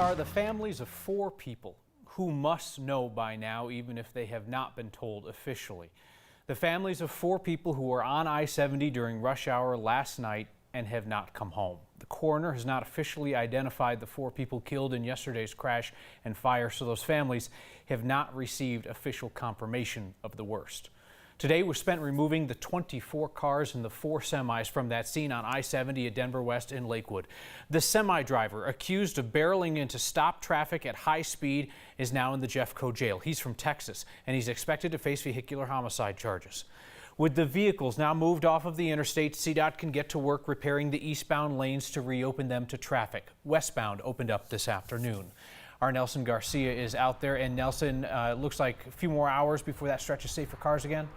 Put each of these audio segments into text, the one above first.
are the families of 4 people who must know by now, even if they have not been told officially. The families of 4 people who were on I-70 during rush hour last night and have not come home. The coroner has not officially identified the 4 people killed in yesterday's crash and fire, so those families have not received official confirmation of the worst. Today was spent removing the 24 cars and the 4 semis from that scene on I-70 at Denver West in Lakewood. The semi driver, accused of barreling into stop traffic at high speed, is now in the Jeffco jail. He's from Texas, and he's expected to face vehicular homicide charges. With the vehicles now moved off of the interstate, CDOT can get to work repairing the eastbound lanes to reopen them to traffic. Westbound opened up this afternoon. Our Nelson Garcia is out there, and Nelson, looks like a few more hours before that stretch is safe for cars again.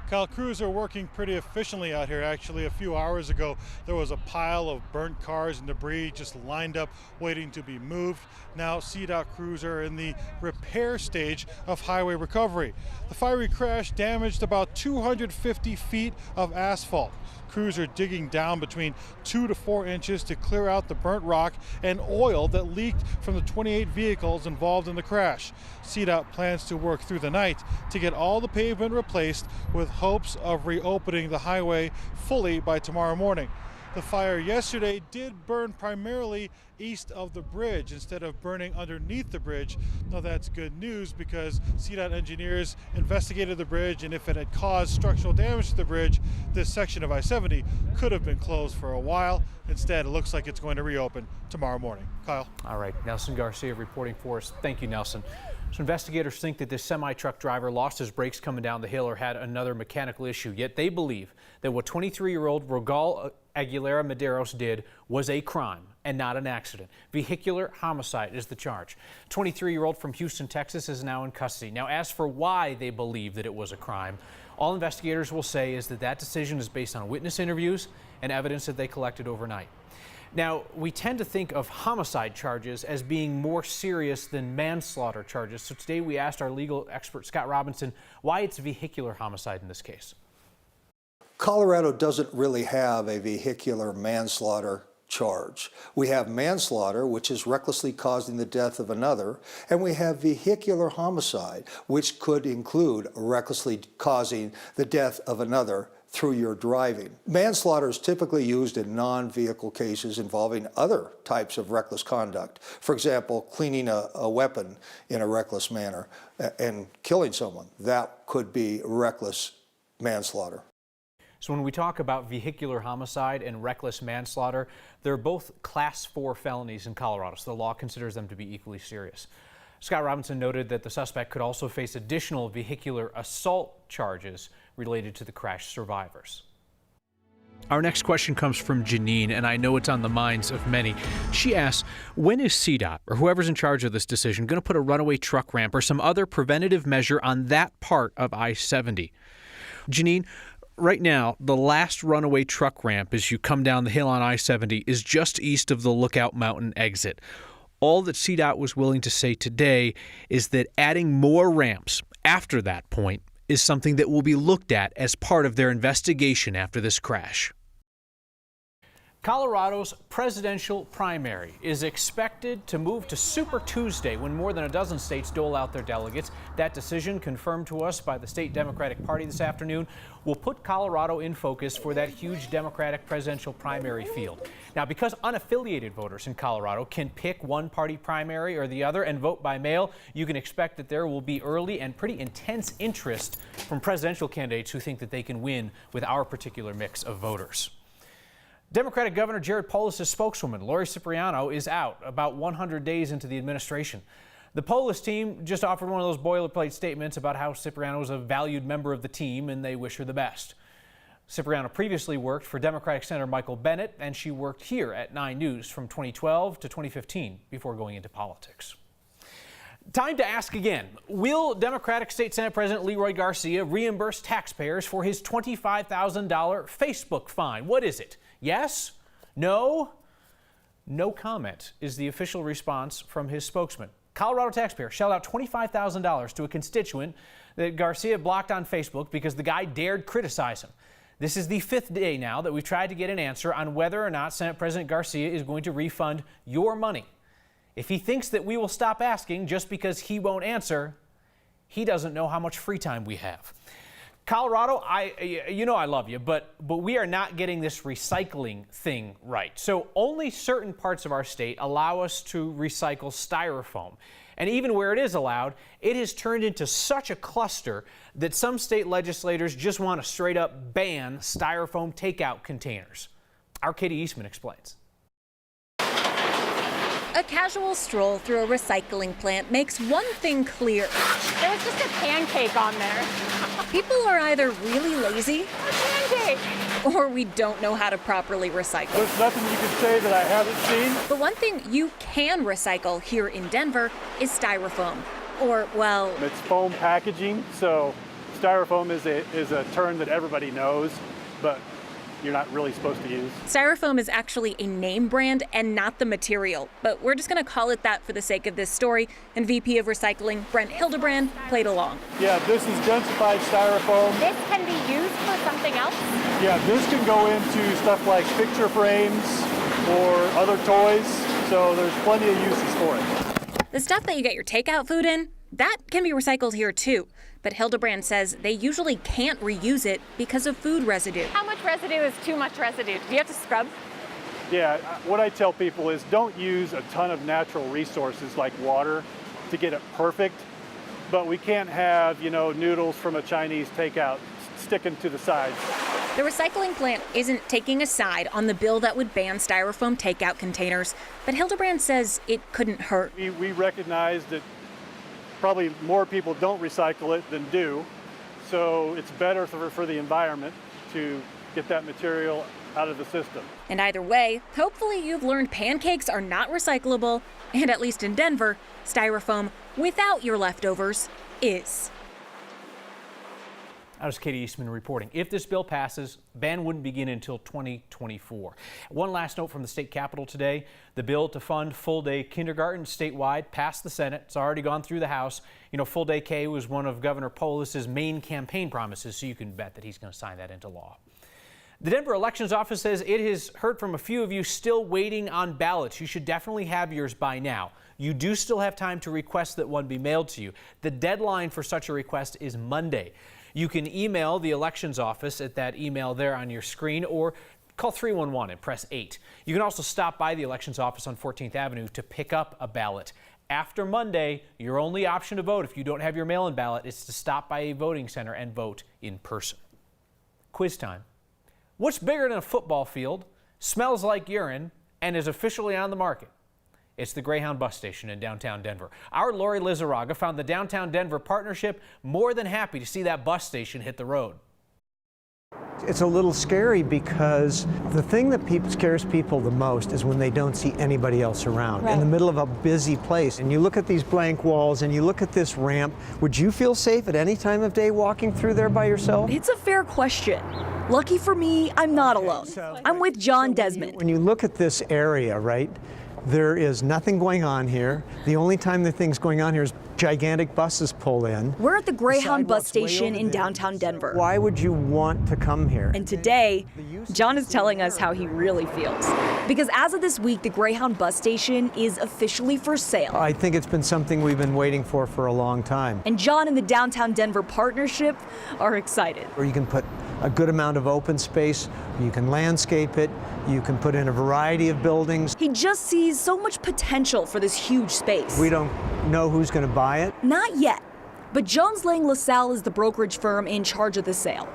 Kyle, crews are working pretty efficiently out here. Actually, a few hours ago, there was a pile of burnt cars and debris just lined up waiting to be moved. Now, CDOT crews are in the repair stage of highway recovery. The fiery crash damaged about 250 feet of asphalt. Crews are digging down between 2 to 4 inches to clear out the burnt rock and oil that leaked from the 28 vehicles involved in the crash. CDOT plans to work through the night to get all the pavement replaced, with hopes of reopening the highway fully by tomorrow morning. The fire yesterday did burn primarily east of the bridge instead of burning underneath the bridge. Now that's good news, because CDOT engineers investigated the bridge, and if it had caused structural damage to the bridge, this section of I-70 could have been closed for a while. Instead, it looks like it's going to reopen tomorrow morning. Kyle. All right, Nelson Garcia reporting for us. Thank you, Nelson. So investigators think that this semi-truck driver lost his brakes coming down the hill or had another mechanical issue, yet they believe that what 23-year-old Rogal Aguilera Medeiros did was a crime and not an accident. Vehicular homicide is the charge. 23-year-old from Houston, Texas is now in custody. Now, as for why they believe that it was a crime, all investigators will say is that decision is based on witness interviews and evidence that they collected overnight. Now, we tend to think of homicide charges as being more serious than manslaughter charges. So today we asked our legal expert, Scott Robinson, why it's vehicular homicide in this case. Colorado doesn't really have a vehicular manslaughter charge. We have manslaughter, which is recklessly causing the death of another, and we have vehicular homicide, which could include recklessly causing the death of another through your driving. Manslaughter is typically used in non-vehicle cases involving other types of reckless conduct. For example, cleaning a weapon in a reckless manner and killing someone. That could be reckless manslaughter. So when we talk about vehicular homicide and reckless manslaughter, they're both Class 4 felonies in Colorado, so the law considers them to be equally serious. Scott Robinson noted that the suspect could also face additional vehicular assault charges related to the crash survivors. Our next question comes from Janine, and I know it's on the minds of many. She asks, when is CDOT, or whoever's in charge of this decision, going to put a runaway truck ramp or some other preventative measure on that part of I-70? Janine, right now, the last runaway truck ramp as you come down the hill on I-70 is just east of the Lookout Mountain exit. All that CDOT was willing to say today is that adding more ramps after that point is something that will be looked at as part of their investigation after this crash. Colorado's presidential primary is expected to move to Super Tuesday when more than a dozen states dole out their delegates. That decision, confirmed to us by the state Democratic Party this afternoon, will put Colorado in focus for that huge Democratic presidential primary field. Now, because unaffiliated voters in Colorado can pick one party primary or the other and vote by mail, you can expect that there will be early and pretty intense interest from presidential candidates who think that they can win with our particular mix of voters. Democratic Governor Jared Polis' spokeswoman, Lori Cipriano, is out about 100 days into the administration. The Polis team just offered one of those boilerplate statements about how Cipriano is a valued member of the team and they wish her the best. Cipriano previously worked for Democratic Senator Michael Bennet, and she worked here at 9 News from 2012 to 2015 before going into politics. Time to ask again, will Democratic State Senate President Leroy Garcia reimburse taxpayers for his $25,000 Facebook fine? What is it? Yes? No? No comment is the official response from his spokesman. Colorado taxpayer shelled out $25,000 to a constituent that Garcia blocked on Facebook because the guy dared criticize him. This is the 5th day now that we've tried to get an answer on whether or not Senate President Garcia is going to refund your money. If he thinks that we will stop asking just because he won't answer, he doesn't know how much free time we have. Colorado, you know I love you, but we are not getting this recycling thing right. So only certain parts of our state allow us to recycle styrofoam. And even where it is allowed, it has turned into such a cluster that some state legislators just want to straight up ban styrofoam takeout containers. Our Katie Eastman explains. A casual stroll through a recycling plant makes one thing clear. There was just a pancake on there. People are either really lazy, A pancake! or we don't know how to properly recycle. There's nothing you can say that I haven't seen. But one thing you can recycle here in Denver is styrofoam. Or, well, It's foam packaging, so styrofoam is a term that everybody knows, but you're not really supposed to use. styrofoam is actually a name brand and not the material. But we're just going to call it that for the sake of this story. And VP of Recycling Brent Hildebrand played along. Yeah, this is densified styrofoam. This can be used for something else? Yeah, this can go into stuff like picture frames or other toys, so there's plenty of uses for it. The stuff that you get your takeout food in, that can be recycled here too. But Hildebrand says they usually can't reuse it because of food residue. How much residue is too much residue? Do you have to scrub? Yeah, what I tell people is don't use a ton of natural resources like water to get it perfect, but we can't have, noodles from a Chinese takeout sticking to the sides. The recycling plant isn't taking a side on the bill that would ban styrofoam takeout containers, but Hildebrand says it couldn't hurt. We recognize that probably more people don't recycle it than do, so it's better for the environment to get that material out of the system. And either way, hopefully you've learned pancakes are not recyclable, and at least in Denver, styrofoam without your leftovers is. That was Katie Eastman reporting. If this bill passes, ban wouldn't begin until 2024. One last note from the state capitol today. The bill to fund full-day kindergarten statewide passed the Senate. It's already gone through the House. Full-day K was one of Governor Polis's main campaign promises, so you can bet that he's going to sign that into law. The Denver Elections Office says it has heard from a few of you still waiting on ballots. You should definitely have yours by now. You do still have time to request that one be mailed to you. The deadline for such a request is Monday. You can email the elections office at that email there on your screen or call 311 and press 8. You can also stop by the elections office on 14th Avenue to pick up a ballot. After Monday, your only option to vote if you don't have your mail-in ballot is to stop by a voting center and vote in person. Quiz time. What's bigger than a football field, smells like urine, and is officially on the market? It's the Greyhound bus station in downtown Denver. Our Lori Lizarraga found the Downtown Denver Partnership more than happy to see that bus station hit the road. It's a little scary because the thing that scares people the most is when they don't see anybody else around in the middle of a busy place. And you look at these blank walls and you look at this ramp. Would you feel safe at any time of day walking through there by yourself? It's a fair question. Lucky for me, I'm not alone. I'm with John Desmond. When you look at this area, right, there is nothing going on here. The only time the thing's going on here is gigantic buses pull in. We're at the Greyhound bus station in downtown Denver. Why would you want to come here? And today, John is telling us how he really feels. Because as of this week, the Greyhound bus station is officially for sale. I think it's been something we've been waiting for a long time. And John and the Downtown Denver Partnership are excited. Where you can put a good amount of open space, you can landscape it, you can put in a variety of buildings. He just sees so much potential for this huge space. We don't know who's going to buy it. Not yet, but Jones Lang LaSalle is the brokerage firm in charge of the sale.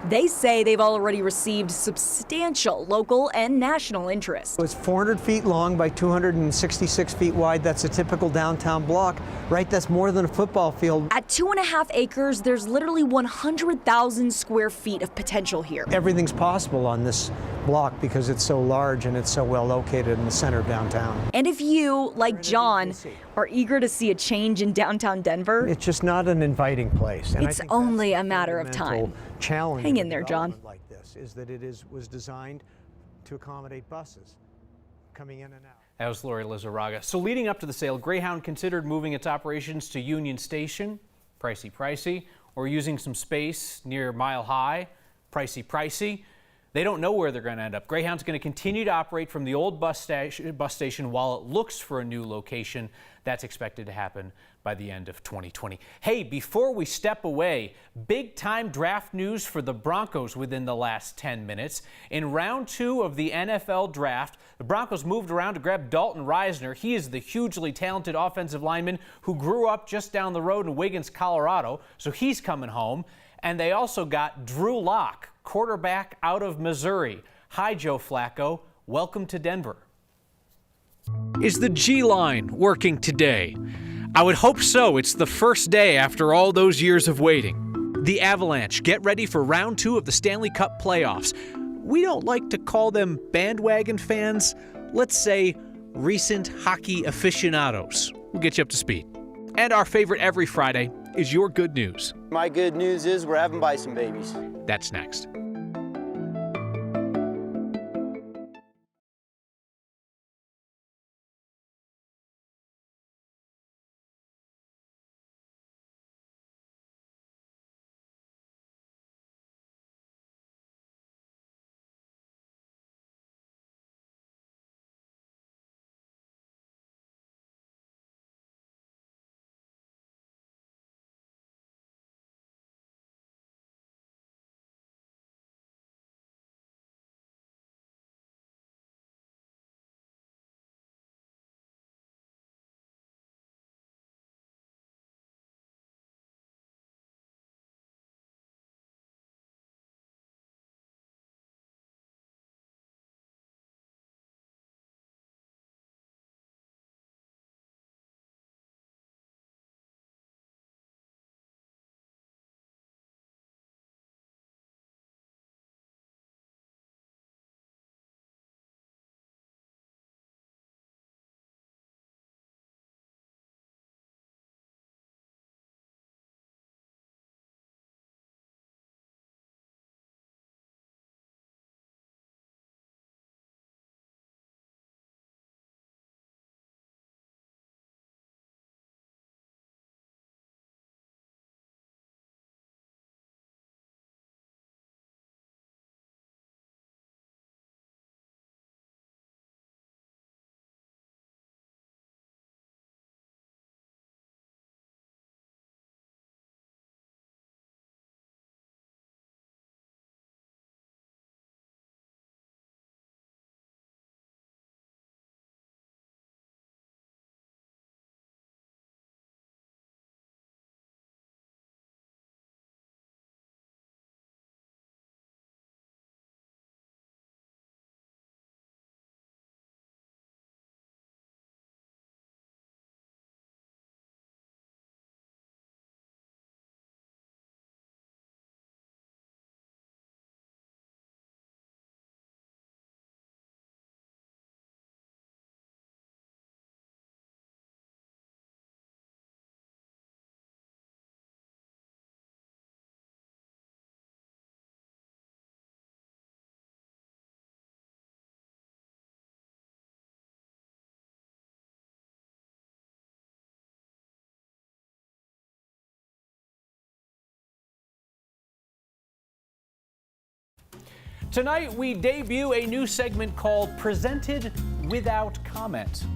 They say they've already received substantial local and national interest. It's 400 feet long by 266 feet wide. That's a typical downtown block, right? That's more than a football field. At 2.5 acres, there's literally 100,000 square feet of potential here. Everything's possible on this block because it's so large and it's so well located in the center of downtown. And if you, like John, are eager to see a change in downtown Denver, it's just not an inviting place. And it's only a matter of time. Challenge. Hang in there, John. Like this is that it was designed to accommodate buses coming in and out. That was Lori Lizarraga. So leading up to the sale, Greyhound considered moving its operations to Union Station, pricey, or using some space near Mile High, pricey. They don't know where they're going to end up. Greyhound's going to continue to operate from the old bus station while it looks for a new location. That's expected to happen by the end of 2020. Hey, before we step away, big-time draft news for the Broncos within the last 10 minutes. In round 2 of the NFL draft, the Broncos moved around to grab Dalton Risner. He is the hugely talented offensive lineman who grew up just down the road in Wiggins, Colorado, so he's coming home. And they also got Drew Lock, quarterback out of Missouri. Hi, Joe Flacco. Welcome to Denver. Is the G-line working today? I would hope so. It's the first day after all those years of waiting. The Avalanche get ready for round 2 of the Stanley Cup playoffs. We don't like to call them bandwagon fans. Let's say recent hockey aficionados. We'll get you up to speed. And our favorite every Friday is your good news. My good news is we're having bison babies. That's next. Tonight, we debut a new segment called Presented Without Comment.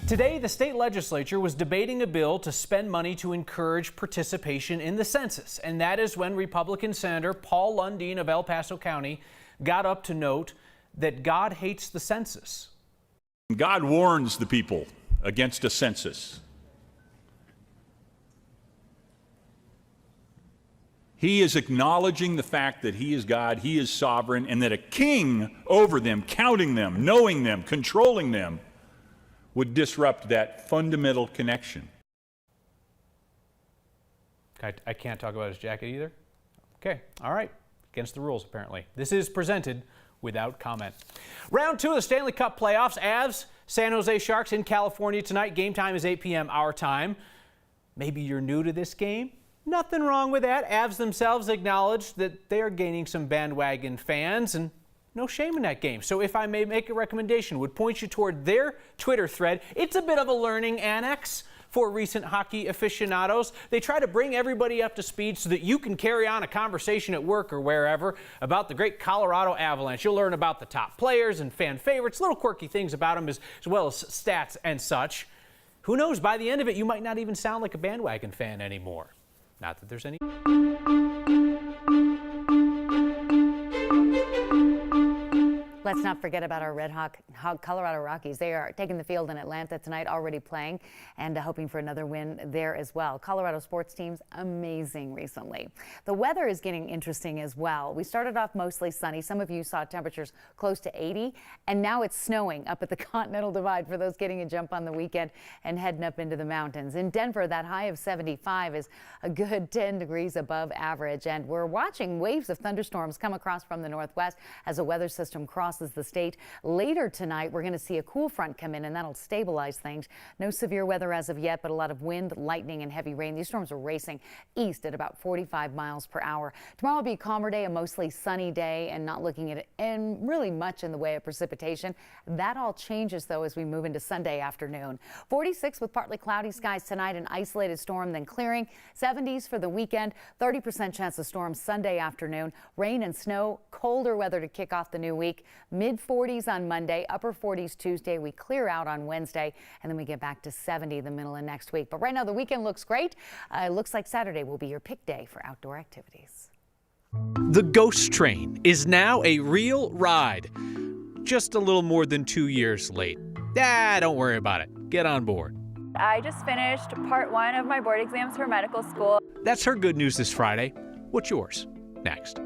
Today, the state legislature was debating a bill to spend money to encourage participation in the census, and that is when Republican Senator Paul Lundeen of El Paso County got up to note that God hates the census. God warns the people against a census. He is acknowledging the fact that he is God, he is sovereign, and that a king over them, counting them, knowing them, controlling them, would disrupt that fundamental connection. I can't talk about his jacket either? Okay, all right. Against the rules, apparently. This is presented without comment. Round 2 of the Stanley Cup playoffs. Avs, San Jose Sharks in California tonight. Game time is 8 p.m. our time. Maybe you're new to this game. Nothing wrong with that. Avs themselves acknowledged that they are gaining some bandwagon fans, and no shame in that game. So if I may make a recommendation, would point you toward their Twitter thread. It's a bit of a learning annex for recent hockey aficionados. They try to bring everybody up to speed so that you can carry on a conversation at work or wherever about the great Colorado Avalanche. You'll learn about the top players and fan favorites, little quirky things about them as well as stats and such. Who knows, by the end of it, you might not even sound like a bandwagon fan anymore. Not that there's any... Let's not forget about our Red Hawk Colorado Rockies. They are taking the field in Atlanta tonight, already playing, and hoping for another win there as well. Colorado sports teams, amazing recently. The weather is getting interesting as well. We started off mostly sunny. Some of you saw temperatures close to 80, and now it's snowing up at the Continental Divide for those getting a jump on the weekend and heading up into the mountains. In Denver, that high of 75 is a good 10 degrees above average, and we're watching waves of thunderstorms come across from the northwest as a weather system crosses the state. Later tonight, we're going to see a cool front come in, and that'll stabilize things. No severe weather as of yet, but a lot of wind, lightning, and heavy rain. These storms are racing east at about 45 miles per hour. Tomorrow will be a calmer day, a mostly sunny day, and not looking at it and really much in the way of precipitation. That all changes, though, as we move into Sunday afternoon. 46 with partly cloudy skies tonight, an isolated storm, then clearing. 70s for the weekend, 30% chance of storms Sunday afternoon. Rain and snow, colder weather to kick off the new week. Mid-40s on Monday, upper 40s Tuesday. We clear out on Wednesday, and then we get back to 70 the middle of next week. But right now, the weekend looks great. It looks like Saturday will be your pick day for outdoor activities. The Ghost Train is now a real ride. Just a little more than 2 years late. Don't worry about it. Get on board. I just finished part 1 of my board exams for medical school. That's her good news this Friday. What's yours? Next.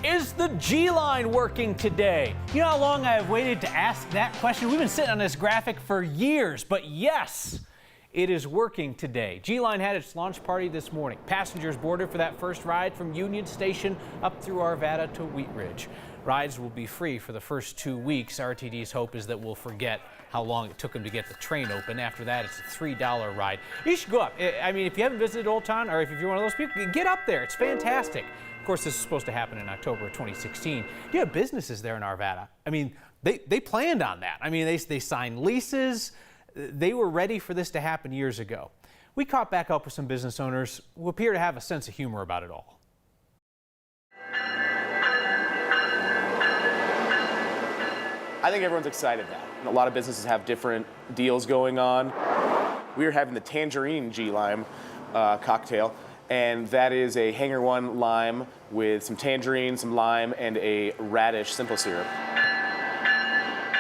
Is the G line working today? You know how long I have waited to ask that question? We've been sitting on this graphic for years, but yes, it is working today. G line had its launch party this morning. Passengers boarded for that first ride from Union Station up through Arvada to Wheat Ridge. Rides will be free for the first 2 weeks. RTD's hope is that we'll forget how long it took them to get the train open. After that, it's a $3 ride. You should go up. I mean, if you haven't visited Old Town, or if you're one of those people, get up there. It's fantastic. Of course, this is supposed to happen in October of 2016. You have businesses there in Arvada. I mean, they planned on that. I mean, they signed leases. They were ready for this to happen years ago. We caught back up with some business owners who appear to have a sense of humor about it all. I think everyone's excited now. A lot of businesses have different deals going on. We are having the Tangerine G-Lime cocktail, and that is a Hanger 1 lime with some tangerine, some lime, and a radish simple syrup.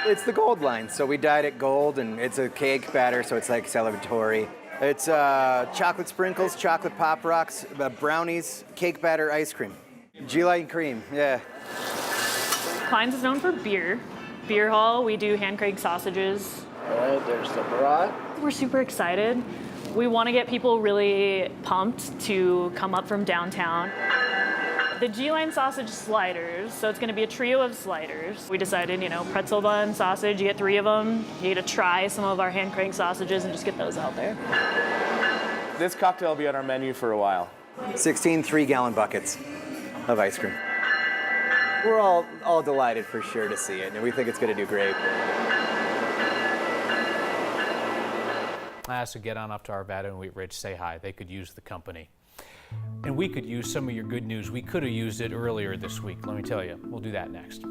It's the gold line, so we dyed it gold, and it's a cake batter, so it's like celebratory. It's chocolate sprinkles, chocolate pop rocks, brownies, cake batter, ice cream. G-Line cream, yeah. Klein's is known for beer. Beer hall, we do hand-cranked sausages. All right, there's the brat. We're super excited. We want to get people really pumped to come up from downtown. The G-Line sausage sliders, so it's going to be a trio of sliders. We decided, pretzel bun, sausage, you get 3 of them. You get to try some of our hand-cranked sausages and just get those out there. This cocktail will be on our menu for a while. 16 3-gallon buckets of ice cream. We're all delighted for sure to see it, and we think it's going to do great. So get on up to Arvada and Wheat Ridge, say hi. They could use the company. And we could use some of your good news. We could have used it earlier this week, let me tell you. We'll do that next.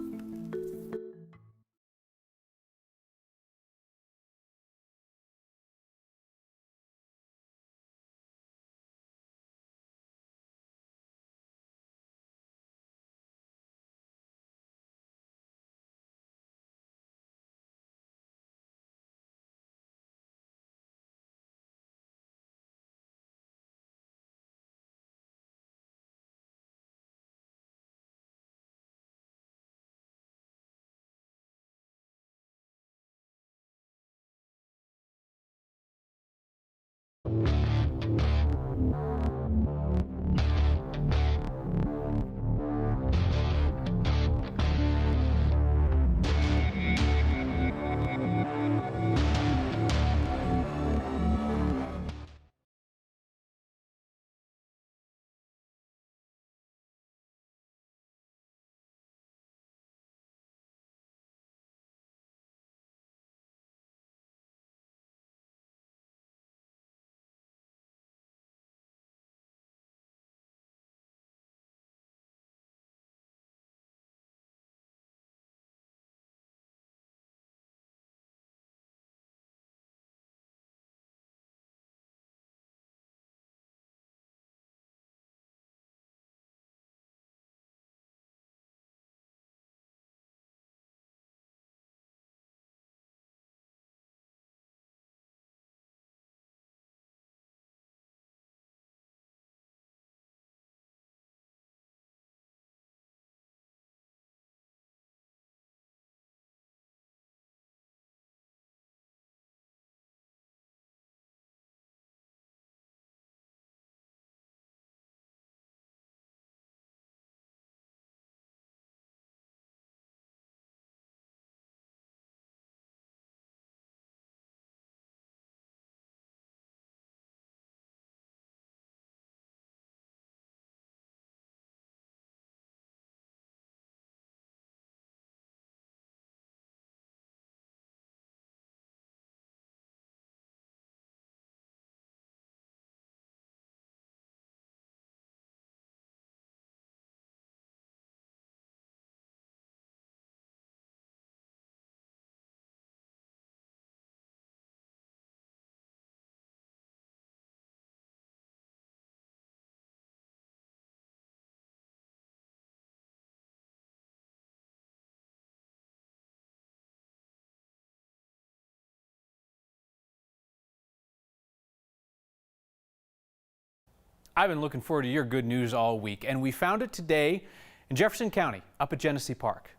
I've been looking forward to your good news all week, and we found it today in Jefferson County, up at Genesee Park.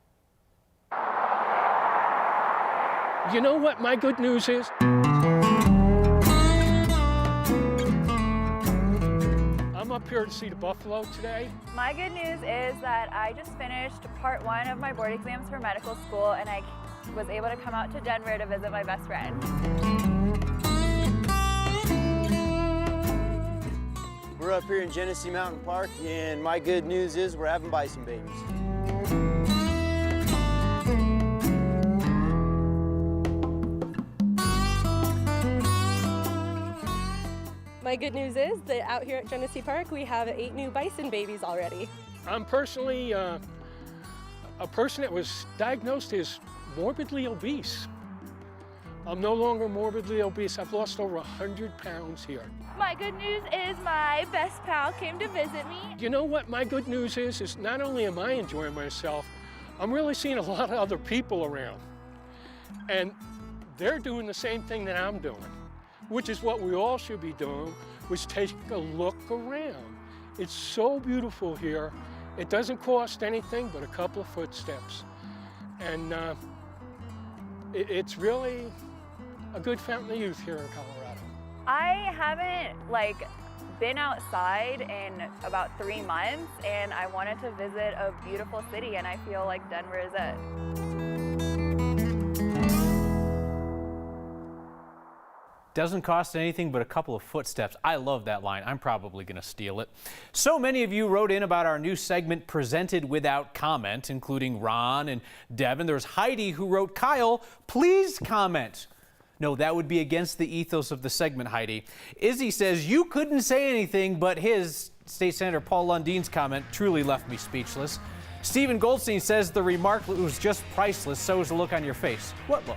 You know what my good news is? I'm I'm up here to see the buffalo today. My good news is that I just finished part 1 of my board exams for medical school, and I was able to come out to Denver to visit my best friend. We're up here in Genesee Mountain Park, and my good news is we're having bison babies. My good news is that out here at Genesee Park, we have 8 new bison babies already. I'm personally a person that was diagnosed as morbidly obese. I'm no longer morbidly obese. I've lost over 100 pounds here. My good news is my best pal came to visit me. You know what my good news is not only am I enjoying myself, I'm really seeing a lot of other people around. And they're doing the same thing that I'm doing, which is what we all should be doing, which take a look around. It's so beautiful here. It doesn't cost anything but a couple of footsteps. And it's really a good fountain of youth here in Colorado. I haven't been outside in about 3 months, and I wanted to visit a beautiful city, and I feel like Denver is it. Doesn't cost anything but a couple of footsteps. I love that line. I'm probably going to steal it. So many of you wrote in about our new segment, Presented Without Comment, including Ron and Devin. There's Heidi who wrote, Kyle, please comment. No, that would be against the ethos of the segment, Heidi. Izzy says, you couldn't say anything, but his, State Senator Paul Lundeen's comment truly left me speechless. Stephen Goldstein says the remark was just priceless. So is the look on your face. What look?